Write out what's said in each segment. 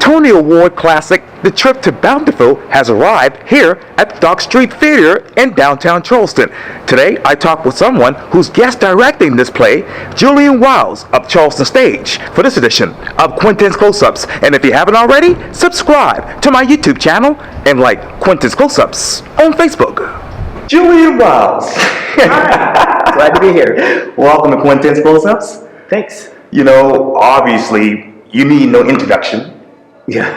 Tony Award classic The Trip to Bountiful has arrived here at the Dock Street Theater in downtown Charleston. Today, I talk with someone who's guest directing this play, Julian Wiles of Charleston Stage, for this edition of Quintin's Close-Ups. And if you haven't already, subscribe to my YouTube channel and like Quintin's Close-Ups on Facebook. Julian Wiles. Hi. Glad to be here. Welcome to Quintin's Close-Ups. Thanks. You know, obviously, you need no introduction. Yeah.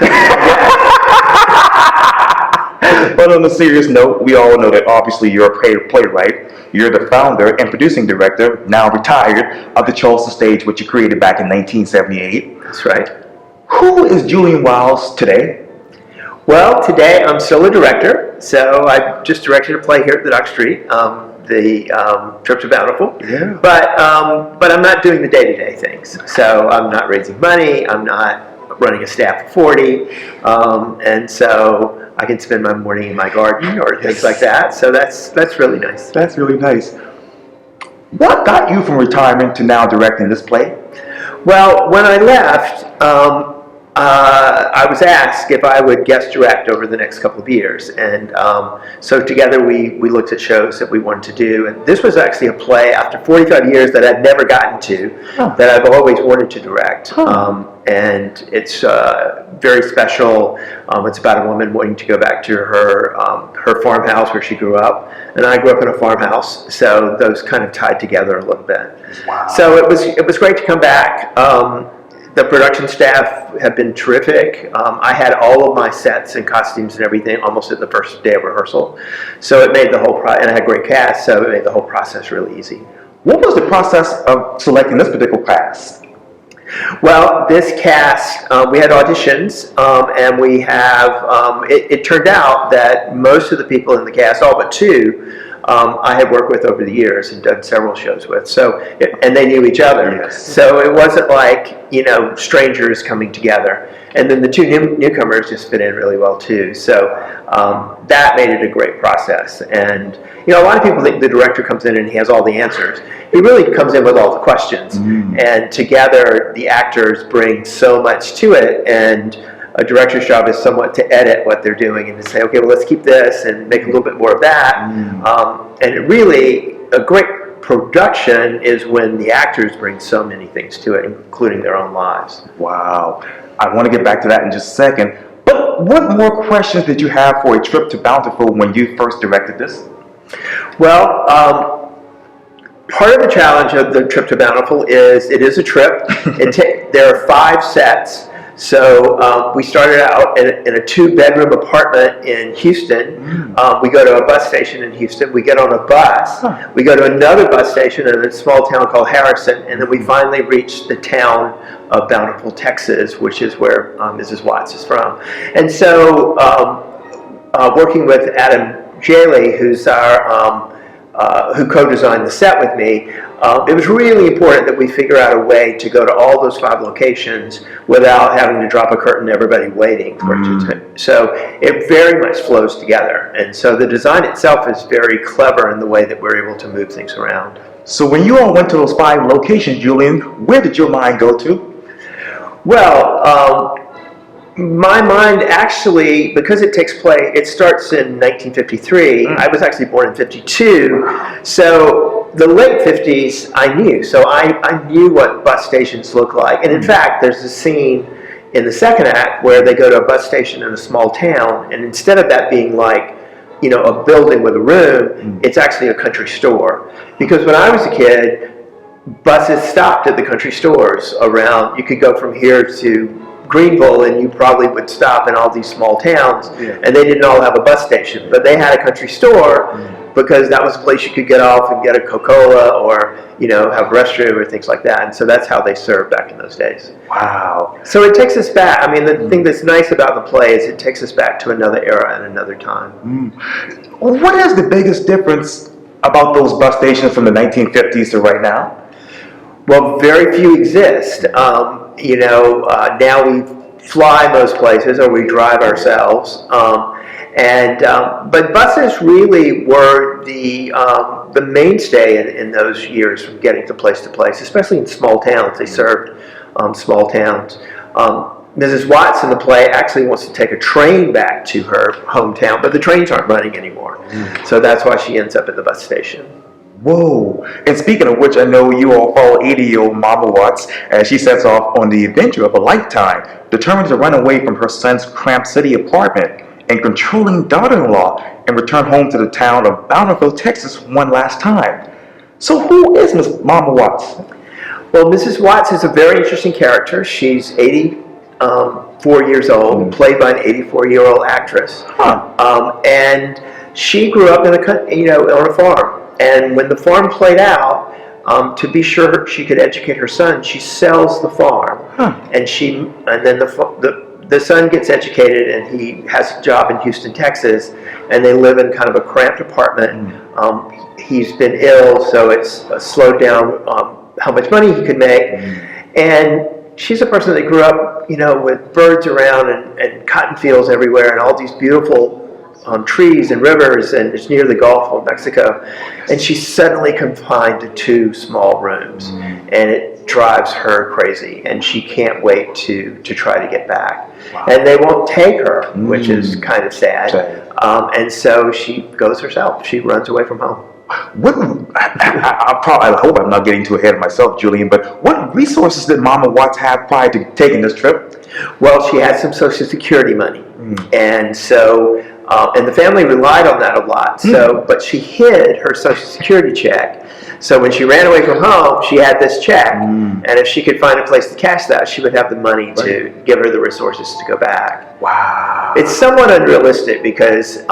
But on a serious note, we all know that obviously you're a playwright. You're the founder and producing director, now retired, of the Charleston Stage, which you created back in 1978. That's right. Who is Julian Wiles today? Well, today I'm still a director. So I just directed a play here at the Dock Street, the Trip to Bountiful. Yeah. But I'm not doing the day-to-day things. So I'm not raising money. I'm not running a staff of 40, and so I can spend my morning in my garden or things like that. So that's really nice. That's really nice. What got you from retirement to now directing this play? Well, when I left, I was asked if I would guest direct over the next couple of years, and so together we looked at shows that we wanted to do, and this was actually a play after 45 years that I'd never gotten to, that I've always wanted to direct, and it's very special. It's about a woman wanting to go back to her farmhouse where she grew up, and I grew up in a farmhouse, so those kind of tied together a little bit. Wow. So it was great to come back. The production staff have been terrific. I had all of my sets and costumes and everything almost at the first day of rehearsal. So it made the whole and I had a great cast, so it made the whole process really easy. What was the process of selecting this particular cast? Well, this cast, we had auditions, and we have, it turned out that most of the people in the cast, all but two, I had worked with over the years and done several shows with. So, and they knew each other. Yes. So it wasn't like, strangers coming together. And then the two newcomers just fit in really well too. So that made it a great process. And a lot of people think the director comes in and he has all the answers. He really comes in with all the questions. And together the actors bring so much to it, and a director's job is somewhat to edit what they're doing and to say, okay, well, let's keep this and make a little bit more of that. And it really, a great production is when the actors bring so many things to it, including their own lives. Wow. I want to get back to that in just a second. But what more questions did you have for A Trip to Bountiful when you first directed this? Well, part of the challenge of the Trip to Bountiful is it is a trip. There are 5 sets. So we started out in a 2-bedroom apartment in Houston. We go to a bus station in Houston. We get on a bus. We go to another bus station in a small town called Harrison, and then we finally reach the town of Bountiful, Texas, which is where Mrs. Watts is from. And so working with Adam Jaley, who's our who co-designed the set with me, it was really important that we figure out a way to go to all those 5 locations without having to drop a curtain and everybody waiting for it to. So it very much flows together. And so the design itself is very clever in the way that we're able to move things around. So when you all went to those 5 locations, Julian, where did your mind go to? Well, my mind actually, because it starts in 1953. I was actually born in 52. So the late 50s I knew. So I knew what bus stations look like. And in fact, there's a scene in the second act where they go to a bus station in a small town, and instead of that being like, a building with a room, it's actually a country store. Because when I was a kid, buses stopped at the country stores around. You could go from here to Greenville, and you probably would stop in all these small towns, and they didn't all have a bus station, but they had a country store because that was a place you could get off and get a Coca-Cola or have a restroom or things like that. And so that's how they served back in those days. Wow. So it takes us back. I mean, the thing that's nice about the play is it takes us back to another era and another time. What is the biggest difference about those bus stations from the 1950s to right now? Well, very few exist. Now we fly most places or we drive ourselves. But buses really were the mainstay in those years from getting to place, especially in small towns. They served small towns. Mrs. Watts in the play actually wants to take a train back to her hometown, but the trains aren't running anymore. So that's why she ends up at the bus station. Whoa. And speaking of which, I know you all follow 80-year-old Mama Watts as she sets off on the adventure of a lifetime, determined to run away from her son's cramped city apartment and controlling daughter-in-law and return home to the town of Bountiful, Texas one last time. So who is Miss Mama Watts? Well, Mrs. Watts is a very interesting character. She's 84 years old, played by an 84-year-old actress. And she grew up on a farm. And when the farm played out, to be sure she could educate her son, she sells the farm. And then the son gets educated, and he has a job in Houston, Texas, and they live in kind of a cramped apartment. He's been ill, so it's slowed down how much money he could make. And she's a person that grew up, with birds around and cotton fields everywhere and all these beautiful trees and rivers, and it's near the Gulf of Mexico. And she's suddenly confined to 2 small rooms, and it drives her crazy, and she can't wait to try to get back. And they won't take her, which is kind of sad. And so she goes herself. She runs away from home. I hope I'm not getting too ahead of myself, Julian, but what resources did Mama Watts have prior to taking this trip? Well, she had some Social Security money, and so and the family relied on that a lot. So, but she hid her Social Security check. So when she ran away from home, she had this check, and if she could find a place to cash that, she would have the money to give her the resources to go back. Wow! It's somewhat unrealistic because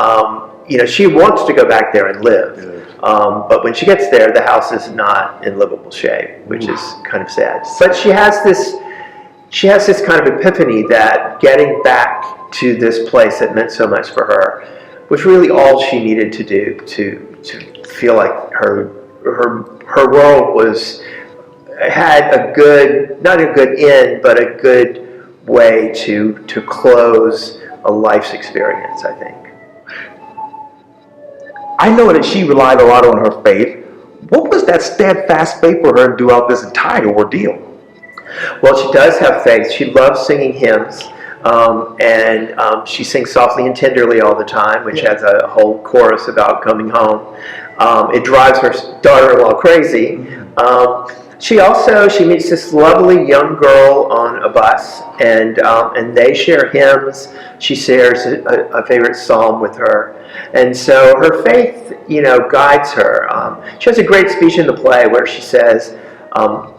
she wants to go back there and live. But when she gets there, the house is not in livable shape, which is kind of sad. But she has this kind of epiphany that getting back to this place that meant so much for her was really all she needed to do to feel like her world had not a good end, but a good way to close a life's experience, I think. I know that she relied a lot on her faith. What was that steadfast faith for her throughout this entire ordeal? Well, she does have faith. She loves singing hymns, and she sings softly and tenderly all the time, which has a whole chorus about coming home. It drives her daughter-in-law crazy. She meets this lovely young girl on a bus, and they share hymns. She shares a favorite psalm with her, and so her faith, guides her. She has a great speech in the play where she says,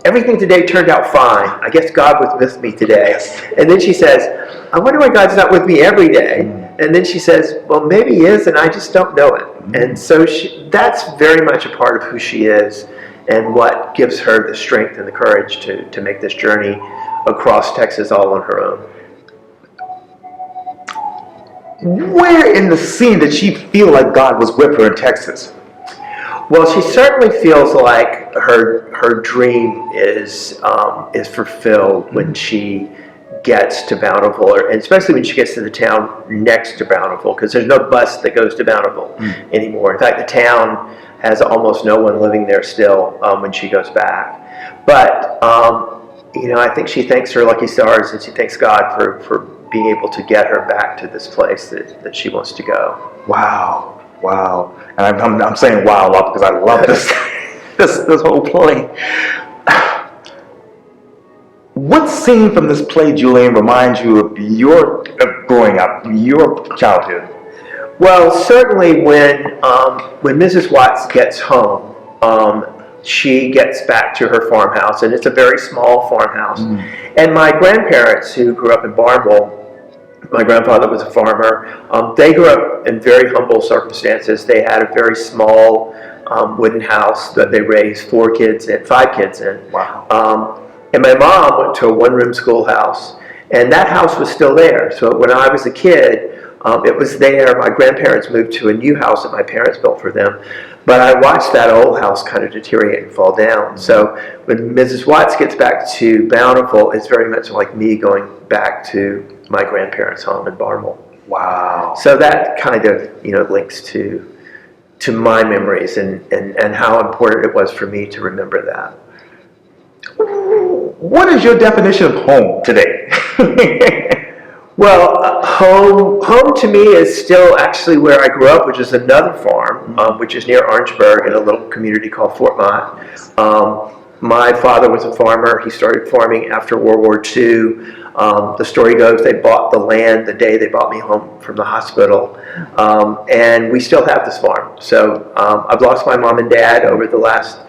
"Everything today turned out fine. I guess God was with me today." And then she says, "I wonder why God's not with me every day." And then she says, "Well, maybe He is, and I just don't know it." And so that's very much a part of who she is, and what gives her the strength and the courage to make this journey across Texas all on her own. Where in the scene did she feel like God was with her in Texas? Well, she certainly feels like her dream is fulfilled when she gets to Bountiful, and especially when she gets to the town next to Bountiful, because there's no bus that goes to Bountiful anymore. In fact, the town has almost no one living there still when she goes back. But I think she thanks her lucky stars, and she thanks God for being able to get her back to this place that she wants to go. Wow. And I'm saying wow a lot because I love this this whole play. What scene from this play, Julian, reminds you of your growing up, your childhood? Well, certainly when Mrs. Watts gets home, she gets back to her farmhouse, and it's a very small farmhouse. And my grandparents, who grew up in Barnwell, my grandfather was a farmer. They grew up in very humble circumstances. They had a very small wooden house that they raised 5 kids in. Wow. And my mom went to a one-room schoolhouse, and that house was still there. So when I was a kid, it was there. My grandparents moved to a new house that my parents built for them. But I watched that old house kind of deteriorate and fall down. So when Mrs. Watts gets back to Bountiful, it's very much like me going back to my grandparents' home in Barnwell. Wow. So that kind of links to my memories and how important it was for me to remember that. What is your definition of home today? Well, home to me is still actually where I grew up, which is another farm, which is near Orangeburg in a little community called Fort Mott. My father was a farmer. He started farming after World War II. The story goes they bought the land the day they brought me home from the hospital, and we still have this farm. So I've lost my mom and dad over the last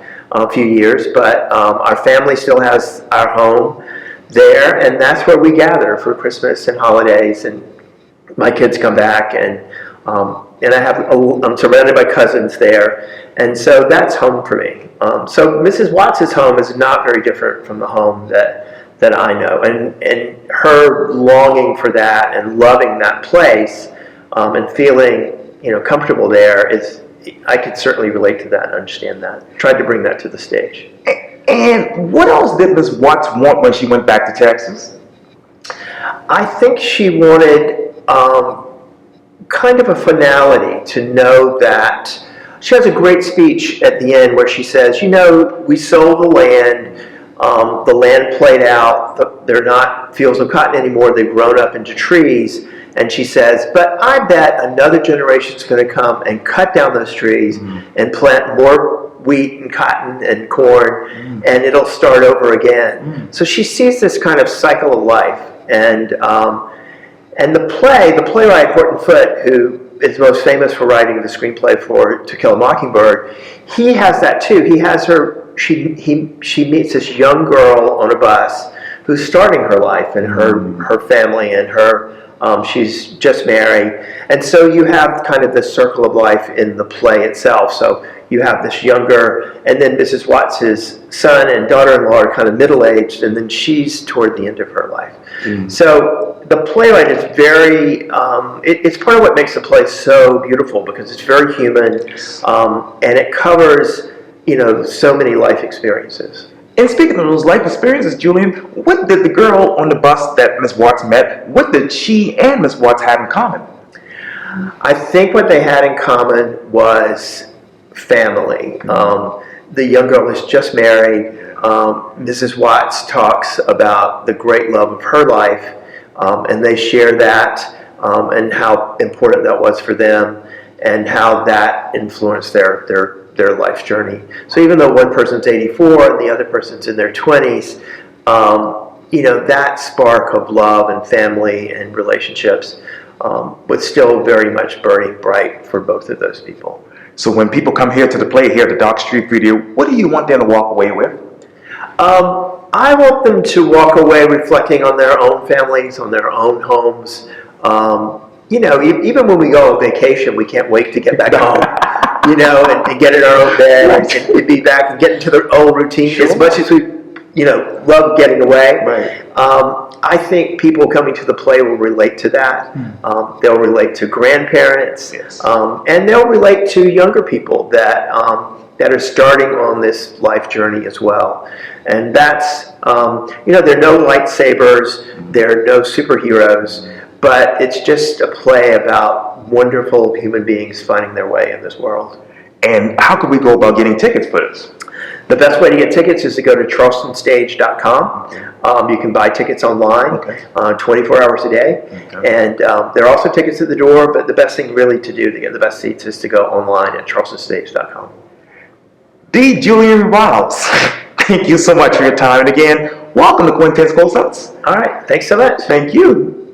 few years, but our family still has our home there, and that's where we gather for Christmas and holidays. And my kids come back, and I'm surrounded by cousins there, and so that's home for me. So Mrs. Watts' home is not very different from the home that I know, and her longing for that and loving that place and feeling comfortable there is. I could certainly relate to that and understand that. Tried to bring that to the stage. And what else did Miss Watts want when she went back to Texas? I think she wanted kind of a finality, to know that she has a great speech at the end where she says, we sold the land played out, they're not fields of cotton anymore, they've grown up into trees. And she says, but I bet another generation's going to come and cut down those trees and plant more wheat and cotton and corn, and it'll start over again. So she sees this kind of cycle of life. And the playwright Horton Foote, who is most famous for writing the screenplay for To Kill a Mockingbird, he has that too. He has her. She meets this young girl on a bus who's starting her life and her family and her. She's just married, and so you have kind of this circle of life in the play itself. So you have this younger, and then Mrs. Watts' son and daughter-in-law are kind of middle-aged, and then she's toward the end of her life. So the playwright is very, it's part of what makes the play so beautiful, because it's very human, and it covers, so many life experiences. And speaking of those life experiences, Julian, what did the girl on the bus that Miss Watts met, what did she and Miss Watts have in common? I think what they had in common was family. The young girl was just married. Mrs. Watts talks about the great love of her life, and they share that, and how important that was for them, and how that influenced their life's journey. So even though one person's 84 and the other person's in their 20s, that spark of love and family and relationships was still very much burning bright for both of those people. So when people come here to the play here at the Dock Street Video, what do you want them to walk away with? I want them to walk away reflecting on their own families, on their own homes. Even when we go on vacation, we can't wait to get back home. And get in our own bed and be back and get into their own routine. As much as we, love getting away. Right. I think people coming to the play will relate to that. They'll relate to grandparents, and they'll relate to younger people that are starting on this life journey as well. And that's, there are no lightsabers, there are no superheroes, but it's just a play about wonderful human beings finding their way in this world. And how could we go about getting tickets for this? The best way to get tickets is to go to charlestonstage.com. You can buy tickets online 24 hours a day. And there are also tickets at the door, but the best thing really to do to get the best seats is to go online at charlestonstage.com. D. Julian Wiles, thank you so much for your time. And again, welcome to Quintin's Close-Ups. All right, thanks so much. Thank you.